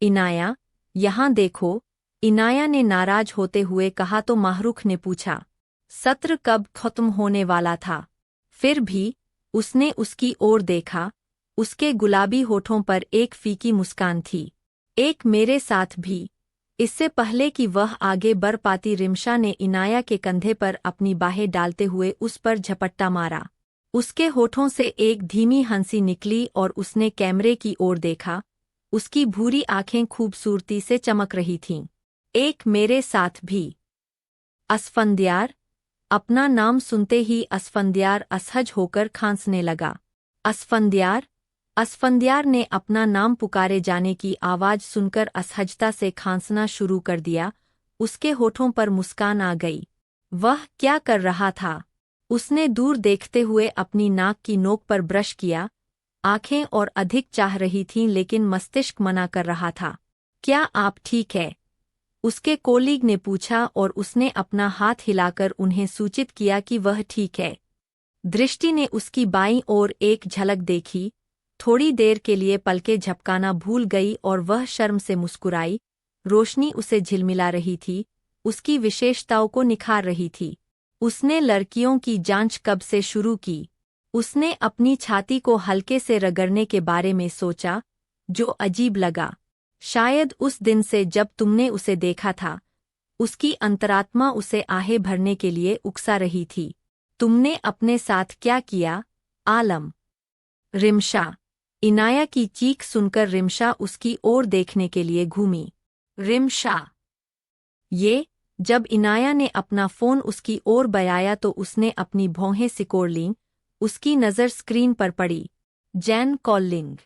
इनाया, यहाँ देखो, इनाया ने नाराज होते हुए कहा तो माहरूख ने पूछा, सत्र कब खत्म होने वाला था? फिर भी उसने उसकी ओर देखा। उसके गुलाबी होठों पर एक फीकी मुस्कान थी। एक मेरे साथ भी। इससे पहले कि वह आगे बढ़ पाती, रिमशा ने इनाया के कंधे पर अपनी बाहें डालते हुए उस पर झपट्टा मारा। उसके होठों से एक धीमी हंसी निकली और उसने कैमरे की ओर देखा। उसकी भूरी आंखें खूबसूरती से चमक रही थीं। एक मेरे साथ भी। असफंद्यार। अपना नाम सुनते ही असफंद्यार असहज होकर खांसने लगा। असफंद्यार। असफंद्यार ने अपना नाम पुकारे जाने की आवाज सुनकर असहजता से खांसना शुरू कर दिया। उसके होठों पर मुस्कान आ गई। वह क्या कर रहा था? उसने दूर देखते हुए अपनी नाक की नोक पर ब्रश किया। आंखें और अधिक चाह रही थीं लेकिन मस्तिष्क मना कर रहा था। क्या आप ठीक है? उसके कोलीग ने पूछा और उसने अपना हाथ हिलाकर उन्हें सूचित किया कि वह ठीक है। दृष्टि ने उसकी बाईं ओर एक झलक देखी। थोड़ी देर के लिए पलकें झपकाना भूल गई और वह शर्म से मुस्कुराई। रोशनी उसे झिलमिला रही थी, उसकी विशेषताओं को निखार रही थी। उसने लड़कियों की जांच कब से शुरू की? उसने अपनी छाती को हल्के से रगड़ने के बारे में सोचा, जो अजीब लगा। शायद उस दिन से जब तुमने उसे देखा था, उसकी अंतरात्मा उसे आहे भरने के लिए उकसा रही थी। तुमने अपने साथ क्या किया, आलम? रिमशा। इनाया की चीख सुनकर रिमशा उसकी ओर देखने के लिए घूमी। रिमशा। ये। जब इनाया ने अपना फ़ोन उसकी ओर बढ़ाया तो उसने अपनी भौहें सिकोड़ लीं। उसकी नज़र स्क्रीन पर पड़ी। जैन कॉलिंग।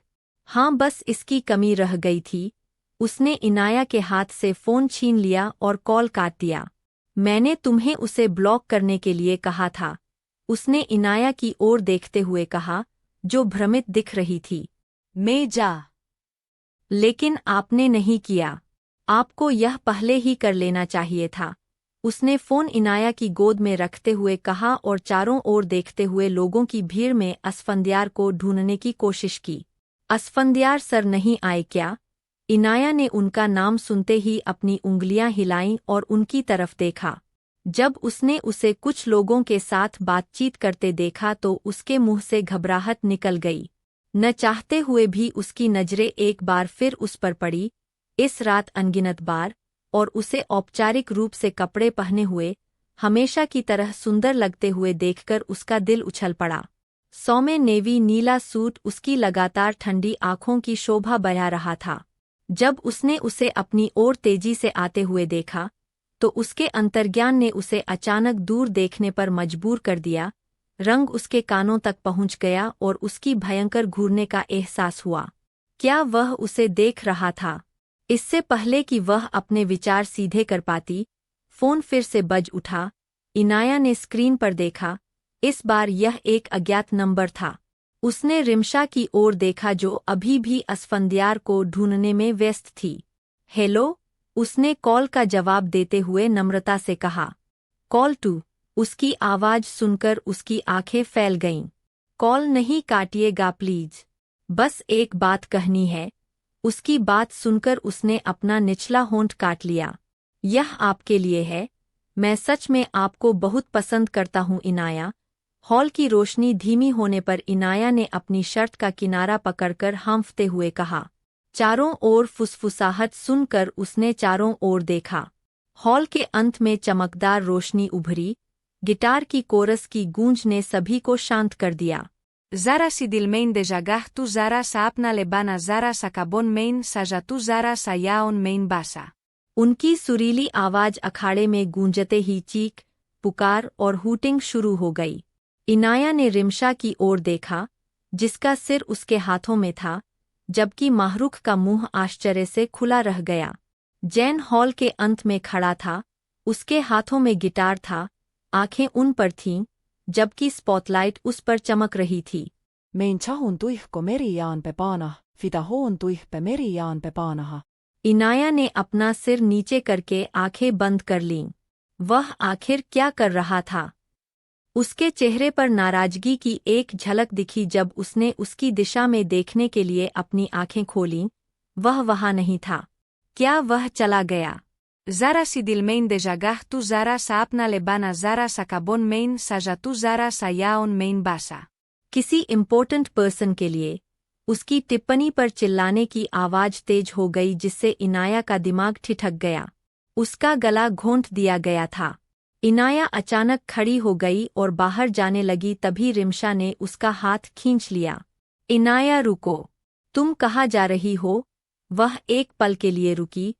हाँ, बस इसकी कमी रह गई थी। उसने इनाया के हाथ से फ़ोन छीन लिया और कॉल काट दिया। मैंने तुम्हें उसे ब्लॉक करने के लिए कहा था, उसने इनाया की ओर देखते हुए कहा, जो भ्रमित दिख रही थी। मैं जा। लेकिन आपने नहीं किया। आपको यह पहले ही कर लेना चाहिए था, उसने फ़ोन इनाया की गोद में रखते हुए कहा और चारों ओर देखते हुए लोगों की भीड़ में असफंद्यार को ढूंढने की कोशिश की। असफंद्यार सर नहीं आए क्या? इनाया ने उनका नाम सुनते ही अपनी उंगलियां हिलाईं और उनकी तरफ देखा। जब उसने उसे कुछ लोगों के साथ बातचीत करते देखा तो उसके मुंह से घबराहट निकल गई। न चाहते हुए भी उसकी नजरें एक बार फिर उस पर पड़ी, इस रात अनगिनत बार, और उसे औपचारिक रूप से कपड़े पहने हुए, हमेशा की तरह सुंदर लगते हुए देखकर उसका दिल उछल पड़ा। सौम्य नेवी नीला सूट उसकी लगातार ठंडी आंखों की शोभा बढ़ा रहा था। जब उसने उसे अपनी ओर तेजी से आते हुए देखा, तो उसके अंतर्ज्ञान ने उसे अचानक दूर देखने पर मजबूर कर दिया। रंग उसके कानों तक पहुंच गया और उसकी भयंकर घूरने का एहसास हुआ। क्या वह उसे देख रहा था? इससे पहले कि वह अपने विचार सीधे कर पाती, फ़ोन फिर से बज उठा। इनाया ने स्क्रीन पर देखा। इस बार यह एक अज्ञात नंबर था। उसने रिमशा की ओर देखा जो अभी भी असफंद्यार को ढूंढने में व्यस्त थी। हेलो, उसने कॉल का जवाब देते हुए नम्रता से कहा। Call to. उसकी आवाज़ सुनकर उसकी आंखें फैल गईं। कॉल नहीं काटिएगा प्लीज। बस एक बात कहनी है। उसकी बात सुनकर उसने अपना निचला होंठ काट लिया। यह आपके लिए है। मैं सच में आपको बहुत पसंद करता हूँ इनाया। हॉल की रोशनी धीमी होने पर इनाया ने अपनी शर्ट का किनारा पकड़कर हांफते हुए कहा। चारों ओर फुसफुसाहट सुनकर उसने चारों ओर देखा। हॉल के अंत में चमकदार रोशनी उभरी। गिटार की कोरस की गूंज ने सभी को शांत कर दिया। Zara si dilmain de jagahtu zara sa apna lebana zara sa kabon main sa jatu zara sa yaon main basa। उनकी सुरीली आवाज अखाड़े में गूंजते ही चीख, पुकार और हूटिंग शुरू हो गई। इनाया ने रिमशा की ओर देखा, जिसका सिर उसके हाथों में था, जबकि माहरूख का मुंह आश्चर्य से खुला रह गया। जैन हॉल के अंत में खड़ा था, उसके हाथों में गिटार था, आंखें उन पर थीं, जबकि स्पॉटलाइट उस पर चमक रही थी। Mein tahun tuihko merijaan pe paana, fida hoon tuih pe merijaan pe paanaha। Inaya ने अपना सिर नीचे करके आंखें बंद कर लीं। वह आखिर क्या कर रहा था? उसके चेहरे पर नाराजगी की एक झलक दिखी जब उसने उसकी दिशा में देखने के लिए अपनी आंखें खोलीं। वह वहां नहीं था। क्या वह चला गया? Zara si dilmein de jagah tu zara sa apna lebana zara sa kabon main sa ja tu zara sa yaon main basa. किसी इम्पोर्टेंट पर्सन के लिए उसकी टिप्पणी पर चिल्लाने की आवाज तेज हो गई जिससे इनाया का दिमाग ठिठक गया। उसका गला घोंट दिया गया था। इनाया अचानक खड़ी हो गई और बाहर जाने लगी, तभी रिमशा ने उसका हाथ खींच लिया। इनाया रुको, तुम कहाँ जा रही हो? वह एक पल के लिए रुकी,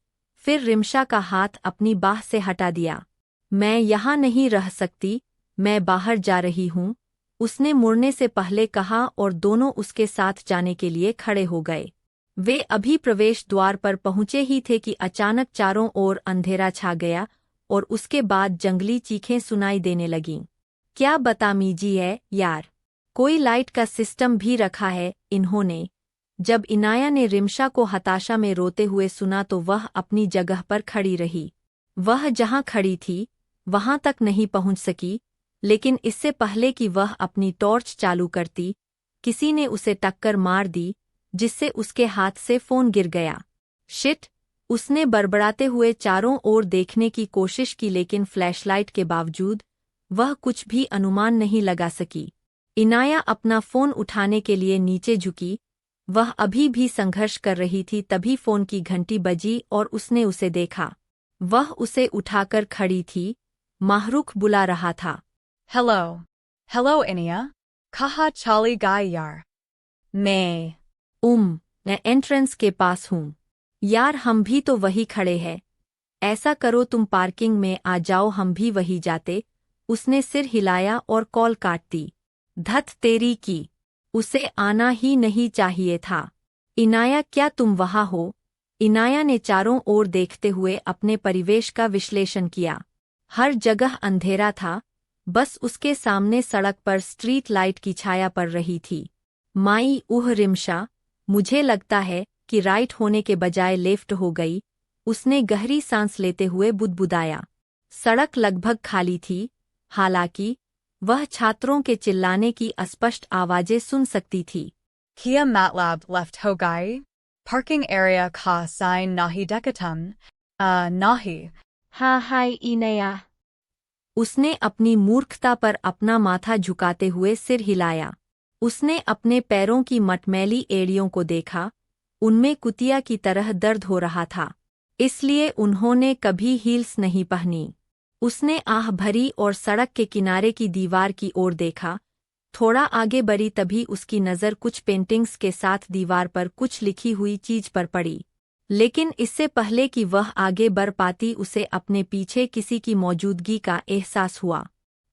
फिर रिमशा का हाथ अपनी बाह से हटा दिया। मैं यहाँ नहीं रह सकती, मैं बाहर जा रही हूँ, उसने मुड़ने से पहले कहा और दोनों उसके साथ जाने के लिए खड़े हो गए। वे अभी प्रवेश द्वार पर पहुंचे ही थे कि अचानक चारों ओर अंधेरा छा गया और उसके बाद जंगली चीखें सुनाई देने लगीं। क्या बदतमीजी है यार, कोई लाइट का सिस्टम भी रखा है इन्होंने। जब इनाया ने रिमशा को हताशा में रोते हुए सुना तो वह अपनी जगह पर खड़ी रही। वह जहां खड़ी थी वहां तक नहीं पहुंच सकी, लेकिन इससे पहले कि वह अपनी टॉर्च चालू करती, किसी ने उसे टक्कर मार दी जिससे उसके हाथ से फोन गिर गया। शिट! उसने बड़बड़ाते हुए चारों ओर देखने की कोशिश की, लेकिन फ्लैशलाइट के बावजूद वह कुछ भी अनुमान नहीं लगा सकी। इनाया अपना फोन उठाने के लिए नीचे झुकी, वह अभी भी संघर्ष कर रही थी। तभी फोन की घंटी बजी और उसने उसे देखा। वह उसे उठाकर खड़ी थी। माहरुख बुला रहा था। Hello. Hello, Inia. Kaha chali gai yar. मैं एंट्रेंस के पास हूँ। यार हम भी तो वही खड़े हैं। ऐसा करो तुम पार्किंग में आ जाओ, हम भी वही जाते। उसने सिर हिलाया और कॉल काट दी। धत तेरी की, उसे आना ही नहीं चाहिए था। इनाया क्या तुम वहाँ हो? इनाया ने चारों ओर देखते हुए अपने परिवेश का विश्लेषण किया। हर जगह अंधेरा था, बस उसके सामने सड़क पर स्ट्रीट लाइट की छाया पड़ रही थी। माई रिमशा, मुझे लगता है कि राइट होने के बजाय लेफ्ट हो गई, उसने गहरी सांस लेते हुए बुदबुदाया। सड़क लगभग खाली थी, हालांकि वह छात्रों के चिल्लाने की अस्पष्ट आवाजें सुन सकती थी। Kia MATLAB left ho gai? Parking area ka sign nahi dekatum? Nahi. हाँ हाय इनाया। उसने अपनी मूर्खता पर अपना माथा झुकाते हुए सिर हिलाया। उसने अपने पैरों की मटमैली एड़ियों को देखा, उनमें कुतिया की तरह दर्द हो रहा था, इसलिए उन्होंने कभी हील्स नहीं पहनी। उसने आह भरी और सड़क के किनारे की दीवार की ओर देखा। थोड़ा आगे बढ़ी तभी उसकी नज़र कुछ पेंटिंग्स के साथ दीवार पर कुछ लिखी हुई चीज पर पड़ी। लेकिन इससे पहले कि वह आगे बढ़ पाती उसे अपने पीछे किसी की मौजूदगी का एहसास हुआ।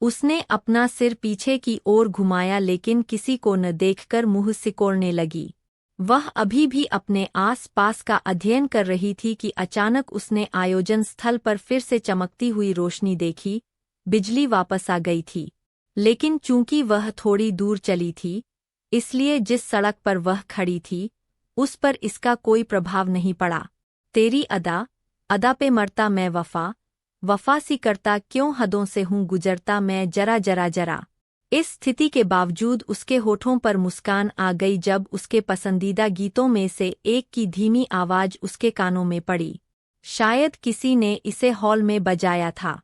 उसने अपना सिर पीछे की ओर घुमाया, लेकिन किसी को न देखकर मुंह सिकोड़ने लगी। वह अभी भी अपने आस पास का अध्ययन कर रही थी कि अचानक उसने आयोजन स्थल पर फिर से चमकती हुई रोशनी देखी। बिजली वापस आ गई थी, लेकिन चूंकि वह थोड़ी दूर चली थी, इसलिए जिस सड़क पर वह खड़ी थी उस पर इसका कोई प्रभाव नहीं पड़ा। तेरी अदा पे मरता मैं वफा सी करता क्यों हदों से हूँ गुजरता मैं जरा। इस स्थिति के बावजूद उसके होठों पर मुस्कान आ गई जब उसके पसंदीदा गीतों में से एक की धीमी आवाज उसके कानों में पड़ी। शायद किसी ने इसे हॉल में बजाया था।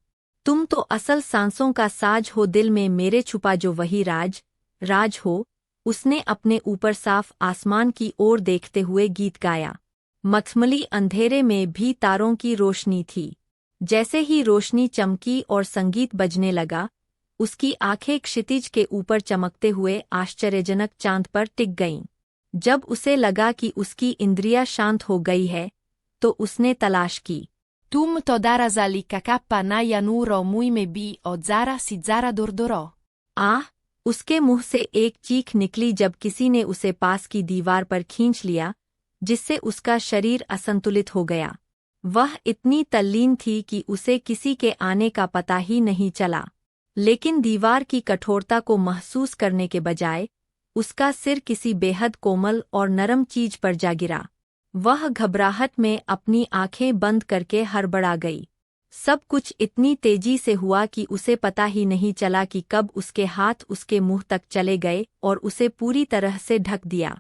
तुम तो असल सांसों का साज हो, दिल में मेरे छुपा जो वही राज हो। उसने अपने ऊपर साफ आसमान की ओर देखते हुए गीत गाया। मखमली अंधेरे में भी तारों की रोशनी थी। जैसे ही रोशनी चमकी और संगीत बजने लगा, उसकी आंखें क्षितिज के ऊपर चमकते हुए आश्चर्यजनक चांद पर टिक गईं। जब उसे लगा कि उसकी इंद्रियां शांत हो गई है, तो उसने तलाश की। तुम तो dara zalika kappa na yanuro mui me bi o zara si zara dordoro. उसके मुंह से एक चीख निकली जब किसी ने उसे पास की दीवार पर खींच लिया, जिससे उसका शरीर असंतुलित हो गया। वह इतनी तल्लीन थी कि उसे किसी के आने का पता ही नहीं चला, लेकिन दीवार की कठोरता को महसूस करने के बजाय उसका सिर किसी बेहद कोमल और नरम चीज पर जा गिरा। वह घबराहट में अपनी आंखें बंद करके हड़बड़ा गई। सब कुछ इतनी तेजी से हुआ कि उसे पता ही नहीं चला कि कब उसके हाथ उसके मुंह तक चले गए और उसे पूरी तरह से ढक दिया।